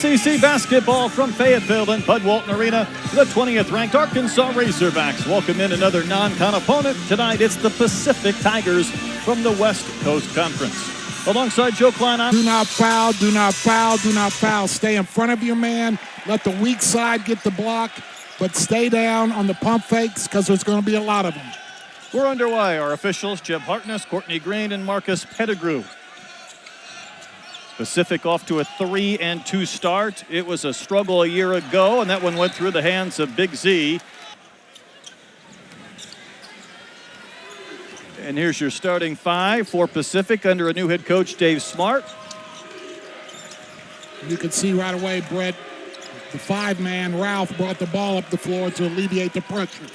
SEC basketball from Fayetteville and Bud Walton Arena. The 20th ranked Arkansas Razorbacks welcome in another non-con opponent. Tonight it's the Pacific Tigers from the West Coast Conference. Alongside Joe Klein. Do not foul, do not foul, do not foul. Stay in front of your man. Let the weak side get the block, but stay down on the pump fakes because there's going to be a lot of them. We're underway. Our officials, Jeb Hartness, Courtney Green, and Marcus Pettigrew. Pacific off to a 3-2 start. It was a struggle a year ago, and that one went through the hands of Big Z. And here's your starting five for Pacific under a new head coach, Dave Smart. You can see right away, Brett, the five-man Ralph brought the ball up the floor to alleviate the pressure.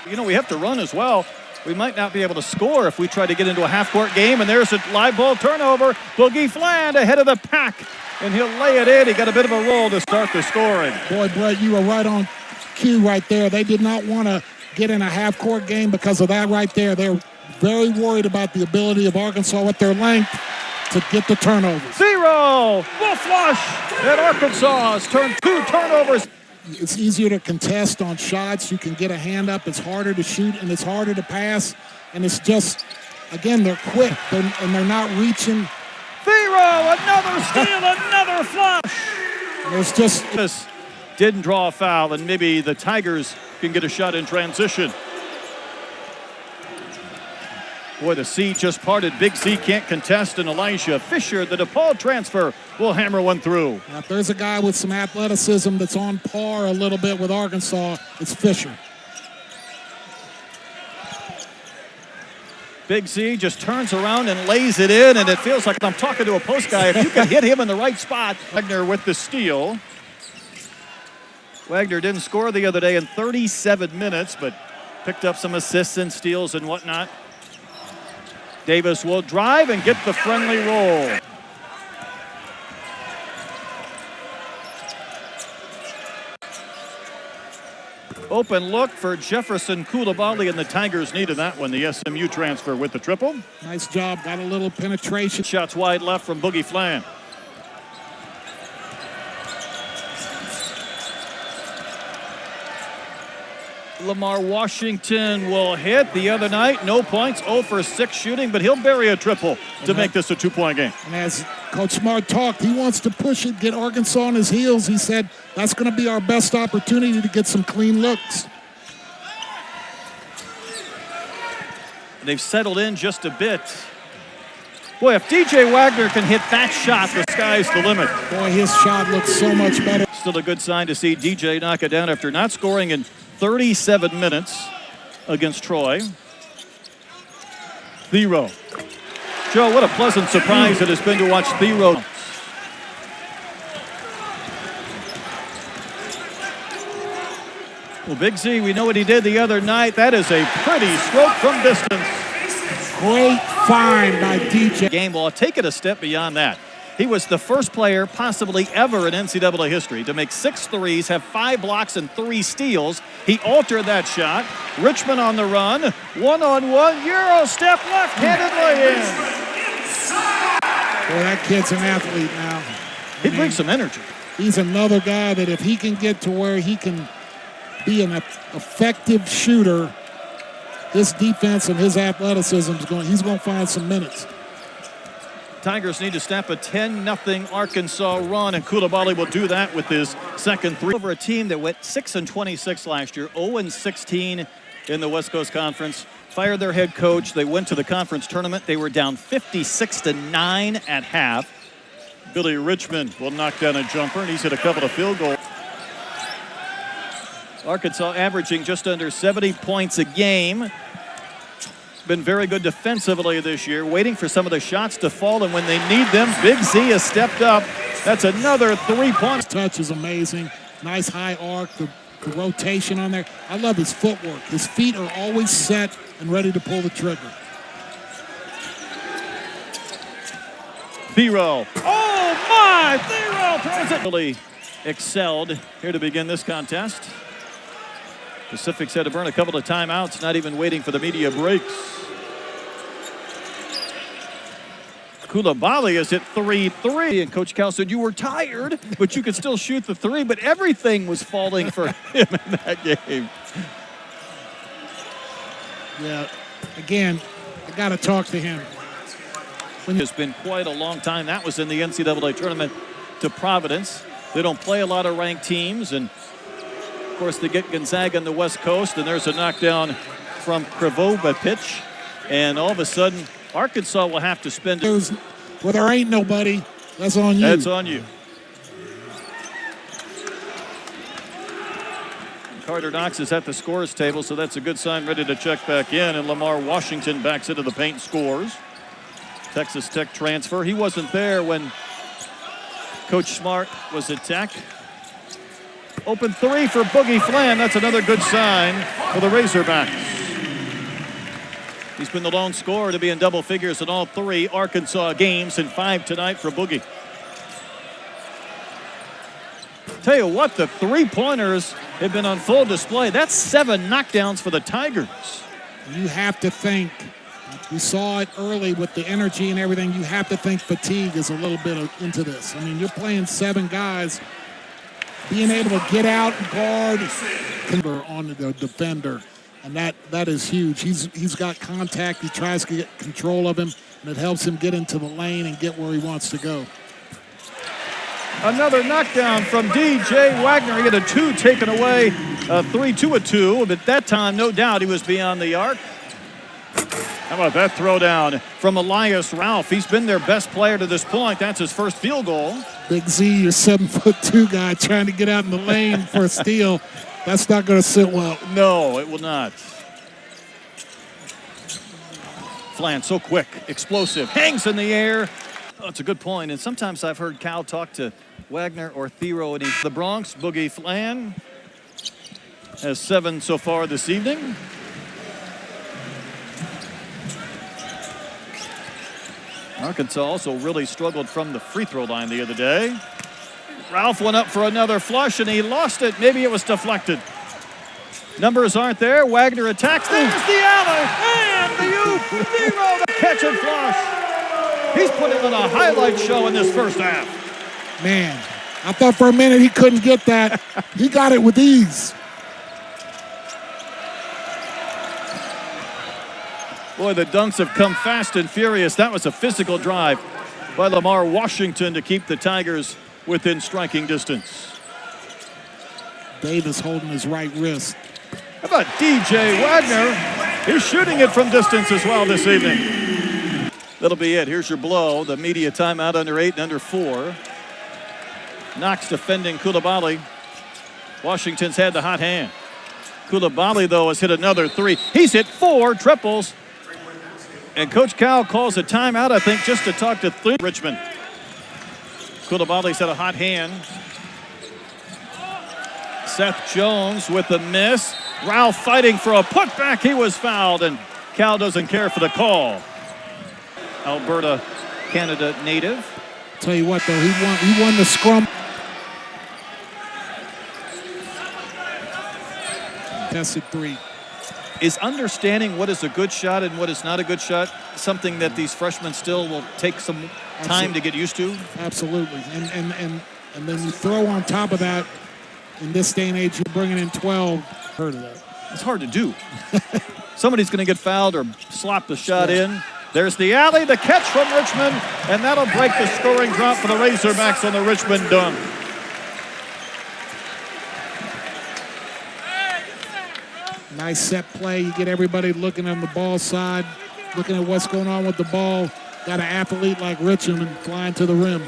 You know, we have to run as well. We might not be able to score if we try to get into a half-court game, and there's a live ball turnover. Boogie Fland ahead of the pack, and he'll lay it in. He got a bit of a roll to start the scoring. Boy, Brett, you were right on cue right there. They did not want to get in a half-court game because of that right there. They're very worried about the ability of Arkansas with their length to get the turnovers. Zero! Full flush! And Arkansas has turned 2 turnovers. It's easier to contest on shots. You can get a hand up. It's harder to shoot, and it's harder to pass. And it's just, again, they're quick, and they're not reaching. Zero! Another steal, another flush! It's just... This didn't draw a foul, and maybe the Tigers can get a shot in transition. Boy, the sea just parted. Big Z can't contest, and Elijah Fisher, the DePaul transfer, will hammer one through. Now, if there's a guy with some athleticism that's on par a little bit with Arkansas, it's Fisher. Big Z just turns around and lays it in, and it feels like I'm talking to a post guy. If you can hit him in the right spot. Wagner with the steal. Wagner didn't score the other day in 37 minutes, but picked up some assists and steals and whatnot. Davis will drive and get the friendly roll. Open look for Jefferson Coulibaly, and the Tigers needed that one. The SMU transfer with the triple. Nice job. Got a little penetration. Shots wide left from Boogie Fland. Lamar Washington will hit the other night. No points, 0 for 6 shooting, but he'll bury a triple to make this a 2-point game. And as Coach Smart talked, he wants to push it, get Arkansas on his heels. He said that's going to be our best opportunity to get some clean looks. They've settled in just a bit. Boy, if DJ Wagner can hit that shot, the sky's the limit. Boy, his shot looks so much better. Still a good sign to see DJ knock it down after not scoring in 37 minutes against Troy. Thero. Joe, what a pleasant surprise it has been to watch Thero. Well, Big Z, we know what he did the other night. That is a pretty stroke from distance. Great find by DJ. Game ball. Take it a step beyond that. He was the first player possibly ever in NCAA history to make 6 threes, have 5 blocks and 3 steals. He altered that shot. Richmond on the run. One-on-one. Euro step left-handed lay-in. Boy, that kid's an athlete now. He brings some energy. He's another guy that if he can get to where he can be an effective shooter, his defense and his athleticism he's going to find some minutes. Tigers need to snap a 10-0 Arkansas run, and Coulibaly will do that with his second three. Over a team that went 6-26 last year, 0-16 in the West Coast Conference. Fired their head coach. They went to the conference tournament. They were down 56-9 at half. Billy Richmond will knock down a jumper, and he's hit a couple of field goals. Arkansas averaging just under 70 points a game. Been very good defensively this year, waiting for some of the shots to fall, and when they need them, Big Z has stepped up. That's another 3-point. Touch is amazing. Nice high arc, the rotation on there. I love his footwork. His feet are always set and ready to pull the trigger. Thero. Oh my! Thero throws it. Really excelled here to begin this contest. Pacific's had to burn a couple of timeouts, not even waiting for the media breaks. Coulibaly has hit 3-3, and Coach Cal said you were tired, but you could still shoot the three, but everything was falling for him in that game. Yeah, again, I got to talk to him. It's been quite a long time. That was in the NCAA tournament to Providence. They don't play a lot of ranked teams, and of course they get Gonzaga on the West Coast, and there's a knockdown from Krivojevic, and all of a sudden Arkansas will have to spend. Well, there ain't nobody. That's on you. That's on you. Carter Knox is at the scores table, so that's a good sign, ready to check back in. And Lamar Washington backs into the paint, scores. Texas Tech transfer. He wasn't there when Coach Smart was at Tech. Open three for Boogie Fland. That's another good sign for the Razorbacks. He's been the lone scorer to be in double figures in all three Arkansas games, and 5 tonight for Boogie. Tell you what, the three-pointers have been on full display. That's 7 knockdowns for the Tigers. You have to think, we saw it early with the energy and everything, you have to think fatigue is a little bit into this. I mean, you're playing 7 guys, being able to get out and guard on the defender, and that is huge. He's got contact, he tries to get control of him, and it helps him get into the lane and get where he wants to go. Another knockdown from DJ Wagner. He had a 2 taken away, 3-2-2, but that time, no doubt, he was beyond the arc. How about that throwdown from Elias Ralph? He's been their best player to this point. That's his first field goal. Big Z, your 7'2" guy trying to get out in the lane for a steal. That's not going to sit well. No, it will not. Fland so quick, explosive, hangs in the air. Oh, it's a good point. And sometimes I've heard Cal talk to Wagner or Thero. And the Bronx, Boogie Fland has 7 so far this evening. Arkansas also really struggled from the free throw line the other day. Ralph went up for another flush, and he lost it. Maybe it was deflected. Numbers aren't there. Wagner attacks. There's the alley, and the Thero, the catch and flush. He's putting on a highlight show in this first half. Man, I thought for a minute he couldn't get that. He got it with ease. Boy, the dunks have come fast and furious. That was a physical drive by Lamar Washington to keep the Tigers within striking distance. Davis holding his right wrist. How about DJ Wagner? He's shooting it from distance as well this evening. That'll be it. Here's your blow. The media timeout under 8 and under 4. Knox defending Coulibaly. Washington's had the hot hand. Coulibaly, though, has hit another 3. He's hit 4 triples. And Coach Cal calls a timeout, I think, just to talk to Richmond. Coulibaly's had a hot hand. Seth Jones with the miss. Ralph fighting for a putback. He was fouled, and Cal doesn't care for the call. Alberta, Canada native. Tell you what, though, he won the scrum. Tested 3. Is understanding what is a good shot and what is not a good shot something that these freshmen still will take some time to get used to? Absolutely. And then you throw on top of that, in this day and age, you're bringing in 12. Heard of that. It's hard to do. Somebody's going to get fouled or slop the shot in. There's the alley, the catch from Richmond, and that'll break the scoring drop for the Razorbacks on the Richmond dunk. Nice set play. You get everybody looking on the ball side, looking at what's going on with the ball. Got an athlete like Richmond flying to the rim.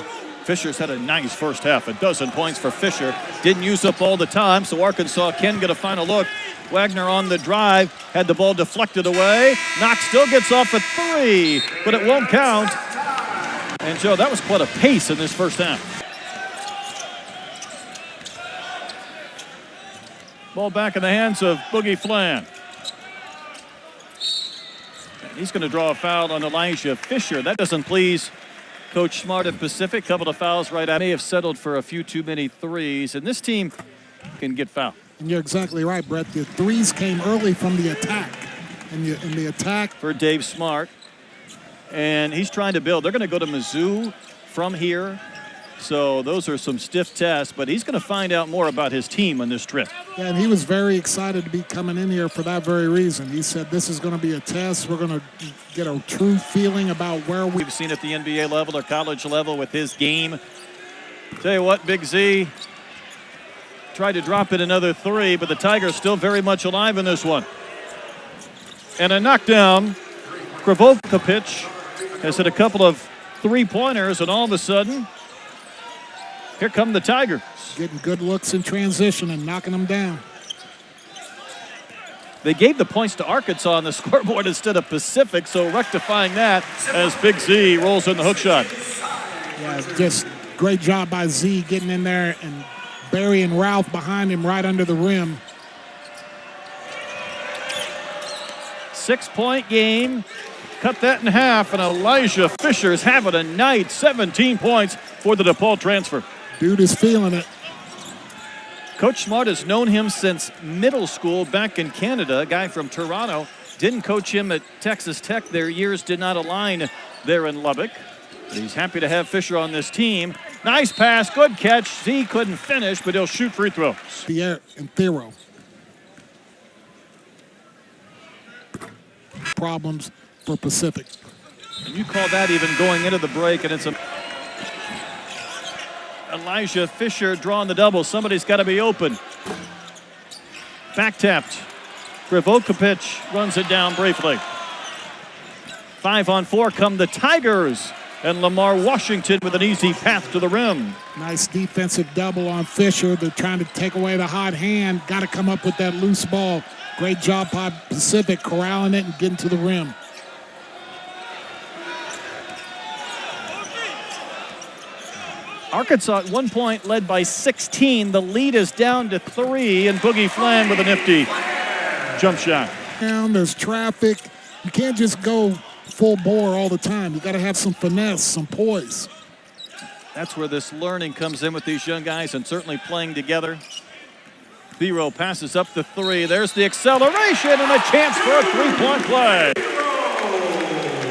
Fisher's had a nice first half. 12 points for Fisher. Didn't use up all the time, so Arkansas can get a final look. Wagner on the drive, had the ball deflected away. Knox still gets off at 3, but it won't count. And Joe, that was quite a pace in this first half. Ball back in the hands of Boogie Fland. He's going to draw a foul on Elijah Fisher. That doesn't please Coach Smart at Pacific. Couple of fouls right at. May have settled for a few too many threes, and this team can get fouled. And you're exactly right, Brett. The threes came early from the attack. And the attack. For Dave Smart. and he's trying to build. They're going to go to Mizzou from here. So those are some stiff tests, but he's going to find out more about his team on this trip. Yeah, and he was very excited to be coming in here for that very reason. He said, this is going to be a test. We're going to get a true feeling about where we've seen at the NBA level or college level with his game. Tell you what, Big Z tried to drop it another three, but the Tigers still very much alive in this one. And a knockdown. Krivokopich has hit a couple of three-pointers, and all of a sudden, here come the Tigers. Getting good looks in transition and knocking them down. They gave the points to Arkansas on the scoreboard instead of Pacific, so rectifying that as Big Z rolls in the hook shot. Yeah, just great job by Z getting in there and burying Ralph behind him right under the rim. 6-point game. Cut that in half, and Elijah Fisher's having a night. 17 points for the DePaul transfer. Dude is feeling it. Coach Smart has known him since middle school back in Canada. A guy from Toronto. Didn't coach him at Texas Tech. Their years did not align there in Lubbock. But he's happy to have Fisher on this team. Nice pass, good catch. Z couldn't finish, but he'll shoot free throws. Pierre and Thero. Problems for Pacific. And you call that even going into the break, and it's a Elijah Fisher drawing the double. Somebody's got to be open. Back tapped. Krivokopich runs it down briefly. 5-on-4 come the Tigers, and Lamar Washington with an easy path to the rim. Nice defensive double on Fisher. They're trying to take away the hot hand. Got to come up with that loose ball. Great job by Pacific corralling it and getting to the rim. Arkansas at 1 point led by 16. The lead is down to 3, and Boogie Flan with a nifty jump shot. There's traffic. You can't just go full bore all the time. You got to have some finesse, some poise. That's where this learning comes in with these young guys, and certainly playing together. Thero passes up the 3. There's the acceleration and a chance for a three-point play.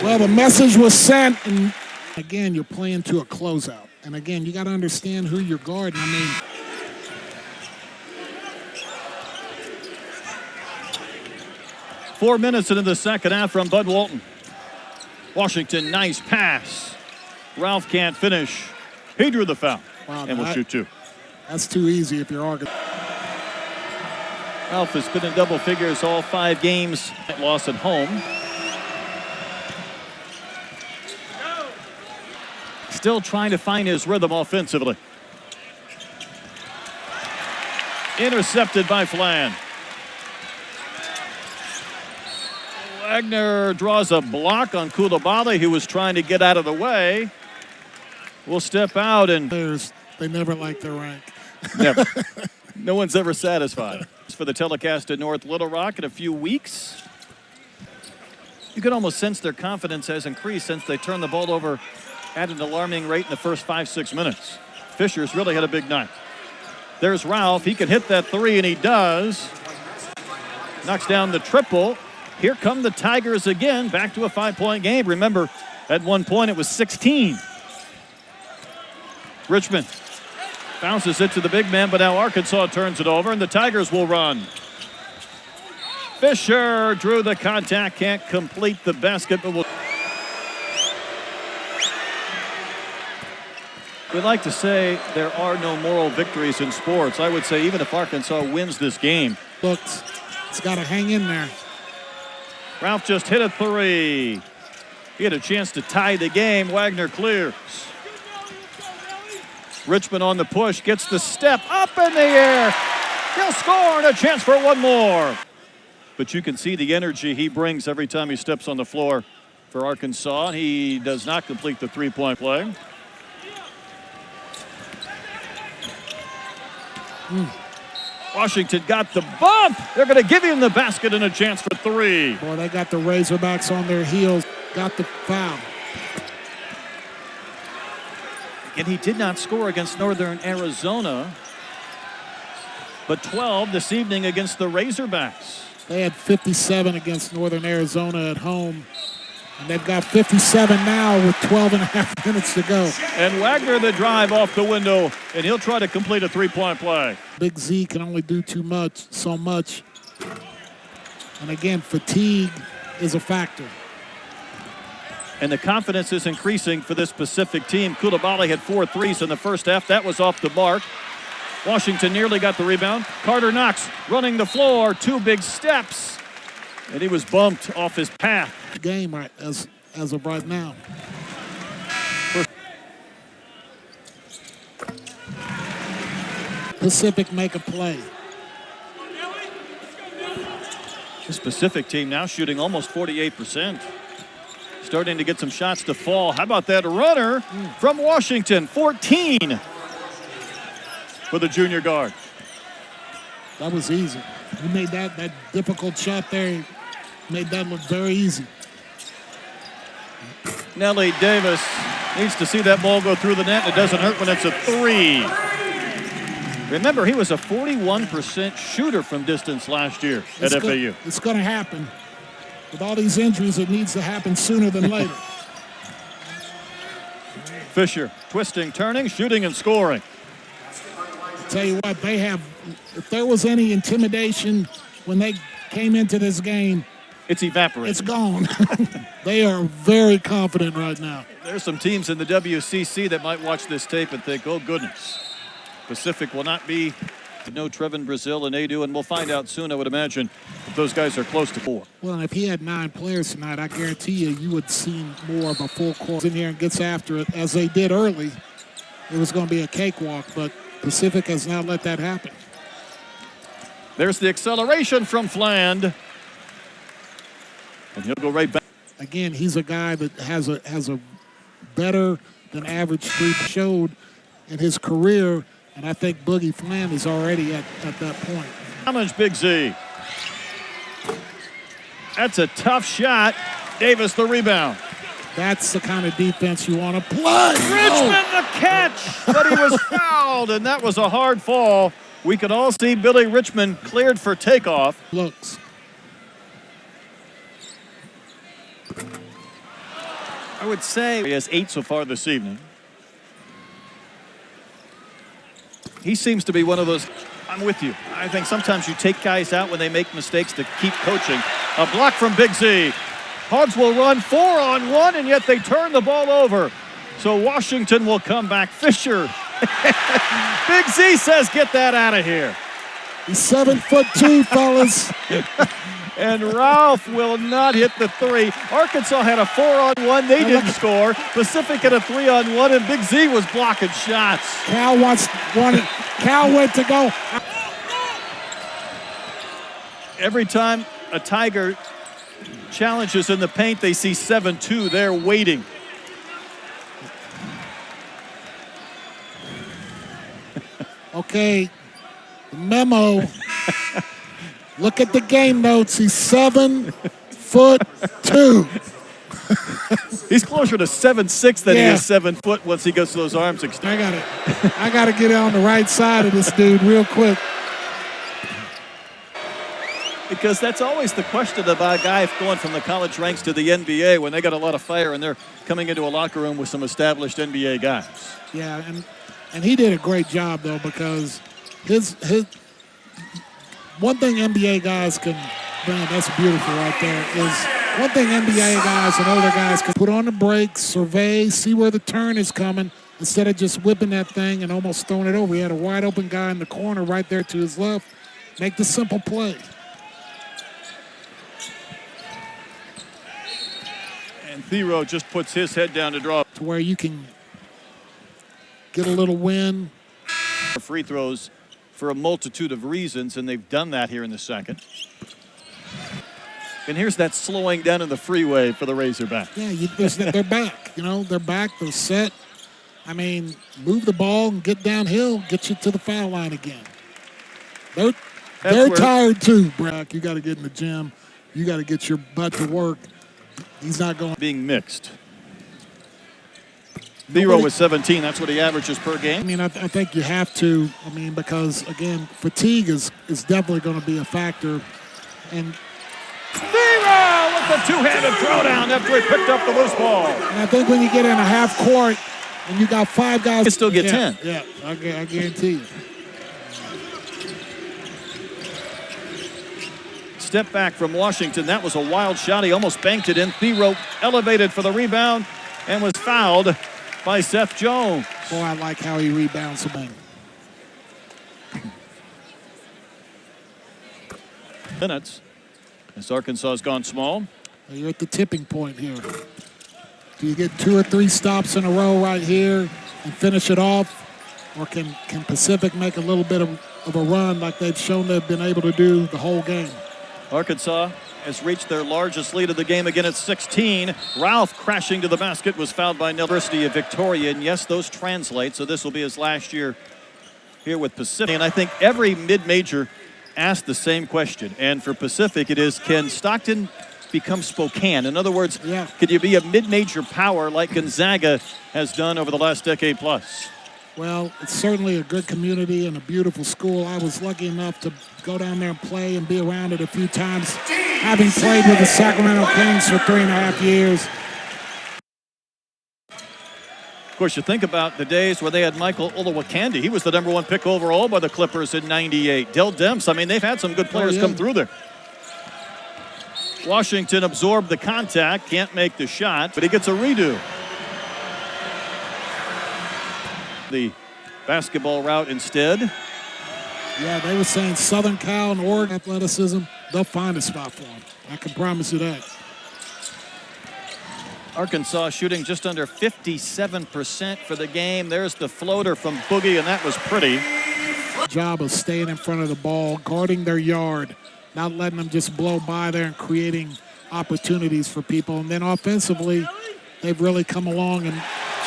Well, the message was sent, and again, you're playing to a closeout. And again, you got to understand who you're guarding. I mean, four minutes into the second half from Bud Walton. Washington, nice pass. Ralph can't finish. He drew the foul. Wow, and will shoot 2. That's too easy if you're Arkansas. Ralph has been in double figures all 5 games. Loss at home. Still trying to find his rhythm offensively. Intercepted by Flan. Wagner draws a block on Coulibaly, who was trying to get out of the way. Will step out, and they never like their rank. Never. No one's ever satisfied. For the telecast at North Little Rock in a few weeks. You can almost sense their confidence has increased since they turned the ball over at an alarming rate in the first 5-6 minutes. Fisher's really had a big night. There's Ralph. He can hit that 3, and he does. Knocks down the triple. Here come the Tigers again, back to a 5-point game. Remember, at one point it was 16. Richmond bounces it to the big man, but now Arkansas turns it over, and the Tigers will run. Fisher drew the contact, can't complete the basket, but will. We like to say there are no moral victories in sports. I would say even if Arkansas wins this game. Look, it's got to hang in there. Ralph just hit a 3. He had a chance to tie the game. Wagner clears. Richmond on the push, gets the step up in the air. He'll score, and a chance for one more. But you can see the energy he brings every time he steps on the floor for Arkansas. He does not complete the three-point play. Washington got the bump. They're going to give him the basket and a chance for 3. Boy, they got the Razorbacks on their heels. Got the foul. And he did not score against Northern Arizona, but 12 this evening against the Razorbacks. They had 57 against Northern Arizona at home. And they've got 57 now with 12 and a half minutes to go. And Wagner the drive off the window, and he'll try to complete a three-point play. Big Z can only do so much. And again, fatigue is a factor. And the confidence is increasing for this Pacific team. Coulibaly had 4 threes in the first half. That was off the mark. Washington nearly got the rebound. Carter Knox running the floor, 2 big steps. And he was bumped off his path. Game right as of right now. Pacific make a play. This Pacific team now shooting almost 48%. Starting to get some shots to fall. How about that runner from Washington? 14 for the junior guard. That was easy. He made that difficult shot there. He made that look very easy. Nelly Davis needs to see that ball go through the net. It doesn't hurt when it's a 3. Remember, he was a 41% shooter from distance last year at FAU. It's going to happen. With all these injuries, it needs to happen sooner than later. Fisher, twisting, turning, shooting, and scoring. I'll tell you what, they have, if there was any intimidation when they came into this game, it's evaporated. It's gone. They are very confident right now. There's some teams in the WCC that might watch this tape and think, oh, goodness. Pacific will not be no Trevin Brazil and Adu, and we'll find out soon, I would imagine, if those guys are close to 4. Well, and if he had 9 players tonight, I guarantee you would see more of a full court in here and gets after it, as they did early. It was going to be a cakewalk, but Pacific has not let that happen. There's the acceleration from Fland. And he'll go right back. Again, he's a guy that has a better than average streak showed in his career, and I think Boogie Fland is already at that point. Challenge Big Z. That's a tough shot. Davis the rebound. That's the kind of defense you want to play. Richmond the catch, but he was fouled, and that was a hard fall. We could all see Billy Richmond cleared for takeoff. Looks. I would say he has 8 so far this evening. He seems to be one of those, I'm with you. I think sometimes you take guys out when they make mistakes to keep coaching. A block from Big Z. Hogs will run 4-on-1, and yet they turn the ball over. So Washington will come back. Fisher. Big Z says, get that out of here. He's 7'2", fellas. And Ralph will not hit the 3. Arkansas had a 4-on-1. They didn't score. Pacific had a 3-on-1, and Big Z was blocking shots. Cal went to go. Every time a Tiger challenges in the paint, they see 7-2. They're waiting. Okay, the memo. Look at the game notes. He's 7'2". He's closer to 7'6" than he is 7 foot once he gets those arms extended. I gotta get on the right side of this dude real quick. Because that's always the question about a guy going from the college ranks to the NBA when they got a lot of fire and they're coming into a locker room with some established NBA guys. Yeah, and he did a great job though, because his one thing NBA guys can bring, that's beautiful right there, is one thing NBA guys and older guys can put on the brakes, survey, see where the turn is coming, instead of just whipping that thing and almost throwing it over. He had a wide open guy in the corner right there to his left. Make the simple play. And Thero just puts his head down to draw. To where you can get a little win. Free throws for a multitude of reasons, and they've done that here in the second. And here's that slowing down in the freeway for the Razorbacks. Yeah, they're back. You know, they're back. They're set. I mean, move the ball and get downhill, get you to the foul line again. They're tired too, Brock. You got to get in the gym. You got to get your butt to work. He's not going. Being mixed. Thero with 17. That's what he averages per game. I mean, I think you have to. I mean, because, again, fatigue is definitely going to be a factor. And Thero with a two-handed throwdown after he picked up the loose ball. And I think when you get in a half court and you got 5 guys, You still get 10. Yeah, I guarantee you. Step back from Washington. That was a wild shot. He almost banked it in. Thiero elevated for the rebound and was fouled by Seth Jones. Boy, I like how he rebounds the ball. Minutes as Arkansas has gone small. You're at the tipping point here. Do you get 2 or 3 stops in a row right here and finish it off? Or can Pacific make a little bit of a run like they've shown they've been able to do the whole game? Arkansas has reached their largest lead of the game again at 16. Ralph crashing to the basket was fouled by University of Victoria. And yes, those translate. So this will be his last year here with Pacific. And I think every mid-major asked the same question. And for Pacific, it is, can Stockton become Spokane? In other words, could you be a mid-major power like Gonzaga has done over the last decade plus? Well, it's certainly a good community and a beautiful school. I was lucky enough to go down there and play and be around it a few times, having played with the Sacramento Kings for 3.5 years. Of course, you think about the days where they had Michael Olowokandi. He was the #1 pick overall by the Clippers in '98. Dell Demps, I mean, they've had some good players come through there. Washington absorbed the contact, can't make the shot, but he gets a redo. The basketball route instead. Yeah, they were saying Southern Cal and Oregon athleticism, they'll find a spot for them. I can promise you that. Arkansas shooting just under 57% for the game. There's the floater from Boogie, and that was pretty. Job of staying in front of the ball, guarding their yard, not letting them just blow by there and creating opportunities for people. And then offensively, they've really come along and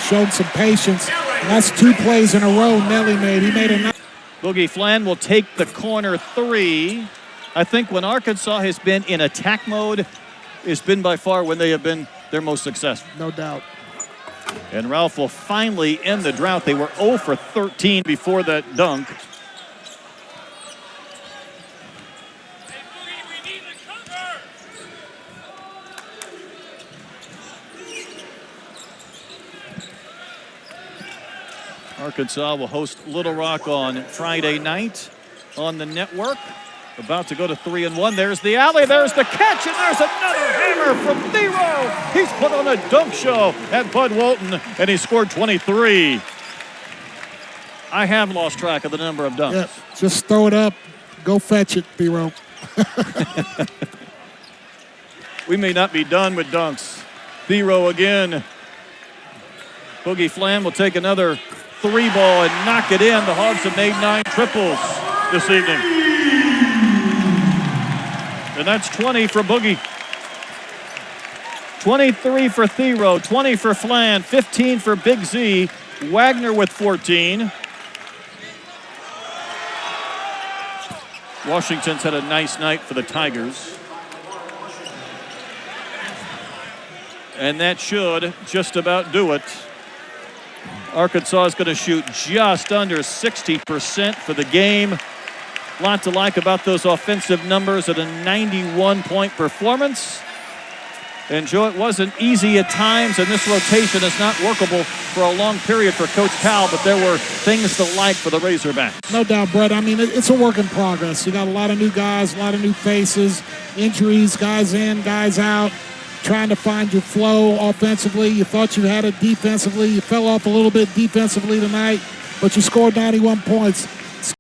shown some patience. And that's 2 plays in a row Nelly made. He made a Boogie Flan will take the corner 3. I think when Arkansas has been in attack mode, it's been by far when they have been their most successful. No doubt. And Ralph will finally end the drought. They were 0 for 13 before that dunk. Arkansas will host Little Rock on Friday night on the network. About to go to 3-1. There's the alley. There's the catch. And there's another hammer from Thiero. He's put on a dunk show at Bud Walton, and he scored 23. I have lost track of the number of dunks. Yeah, just throw it up. Go fetch it, Thiero. We may not be done with dunks. Thiero again. Boogie Flam will take another 3-ball and knock it in. The Hogs have made 9 triples this evening. And that's 20 for Boogie. 23 for Thiero, 20 for Flan, 15 for Big Z. Wagner with 14. Washington's had a nice night for the Tigers. And that should just about do it. Arkansas is going to shoot just under 60% for the game. Lot to like about those offensive numbers at a 91-point performance. And Joe, it wasn't easy at times, and this rotation is not workable for a long period for Coach Powell, but there were things to like for the Razorbacks. No doubt, Brett. I mean, it's a work in progress. You got a lot of new guys, a lot of new faces, injuries, guys in, guys out, trying to find your flow offensively. You thought you had it defensively. You fell off a little bit defensively tonight, but you scored 91 points.